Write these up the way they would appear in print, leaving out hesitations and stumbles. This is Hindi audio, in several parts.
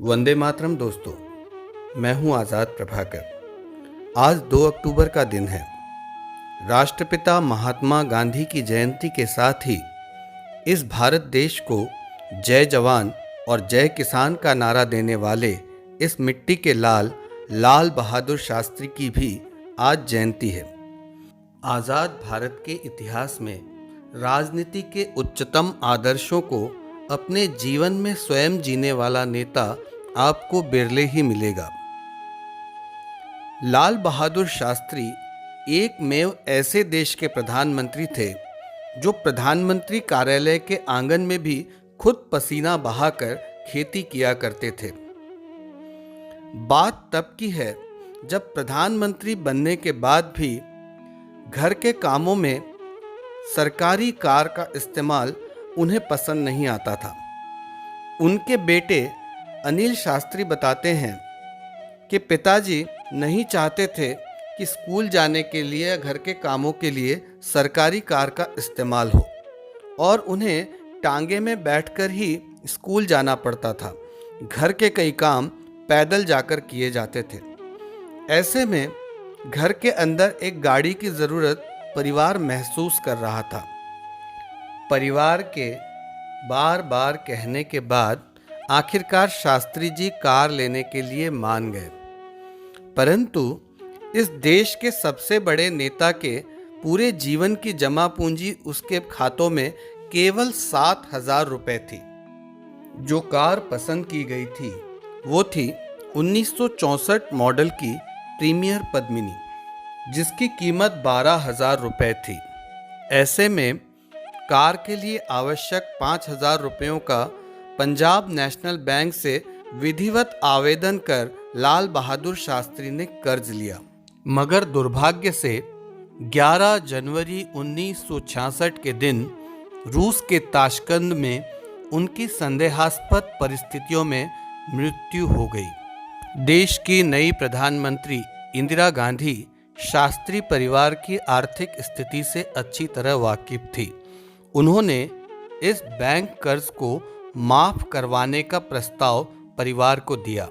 वंदे मातरम दोस्तों, मैं हूं आज़ाद प्रभाकर। आज 2 अक्टूबर का दिन है। राष्ट्रपिता महात्मा गांधी की जयंती के साथ ही इस भारत देश को जय जवान और जय किसान का नारा देने वाले इस मिट्टी के लाल लाल बहादुर शास्त्री की भी आज जयंती है। आज़ाद भारत के इतिहास में राजनीति के उच्चतम आदर्शों को अपने जीवन में स्वयं जीने वाला नेता आपको बिरले ही मिलेगा। लाल बहादुर शास्त्री एकमेव ऐसे देश के प्रधानमंत्री थे जो प्रधानमंत्री कार्यालय के आंगन में भी खुद पसीना बहाकर खेती किया करते थे। बात तब की है जब प्रधानमंत्री बनने के बाद भी घर के कामों में सरकारी कार का इस्तेमाल उन्हें पसंद नहीं आता था। उनके बेटे अनिल शास्त्री बताते हैं कि पिताजी नहीं चाहते थे कि स्कूल जाने के लिए या घर के कामों के लिए सरकारी कार का इस्तेमाल हो और उन्हें टांगे में बैठकर ही स्कूल जाना पड़ता था। घर के कई काम पैदल जाकर किए जाते थे। ऐसे में घर के अंदर एक गाड़ी की ज़रूरत परिवार महसूस कर रहा था। परिवार के बार बार कहने के बाद आखिरकार शास्त्री जी कार लेने के लिए मान गए। परंतु इस देश के सबसे बड़े नेता के पूरे जीवन की जमा पूंजी उसके खातों में केवल 7,000 रुपए थी। जो कार पसंद की गई थी वो थी 1964 मॉडल की प्रीमियर पद्मिनी, जिसकी कीमत 12,000 रुपए थी। ऐसे में कार के लिए आवश्यक 5,000 रुपयों का पंजाब नेशनल बैंक से विधिवत आवेदन कर लाल बहादुर शास्त्री ने कर्ज लिया। मगर दुर्भाग्य से 11 जनवरी 1966 के दिन रूस के ताशकंद में उनकी संदेहास्पद परिस्थितियों में मृत्यु हो गई। देश की नई प्रधानमंत्री इंदिरा गांधी शास्त्री परिवार की आर्थिक स्थिति से अच्छी तरह वाकिफ थी। उन्होंने इस बैंक कर्ज को माफ करवाने का प्रस्ताव परिवार को दिया,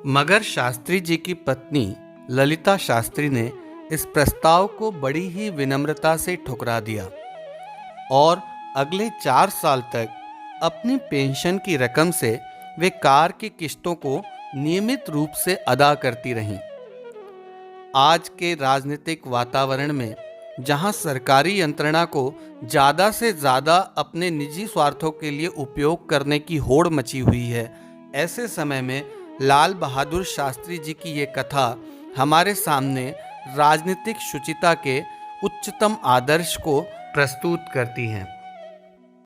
मगर शास्त्री जी की पत्नी ललिता शास्त्री ने इस प्रस्ताव को बड़ी ही विनम्रता से ठुकरा दिया और अगले 4 साल तक अपनी पेंशन की रकम से वे कार की किस्तों को नियमित रूप से अदा करती रहीं। आज के राजनीतिक वातावरण में जहां सरकारी यंत्रणा को ज़्यादा से ज़्यादा अपने निजी स्वार्थों के लिए उपयोग करने की होड़ मची हुई है, ऐसे समय में लाल बहादुर शास्त्री जी की ये कथा हमारे सामने राजनीतिक शुचिता के उच्चतम आदर्श को प्रस्तुत करती हैं।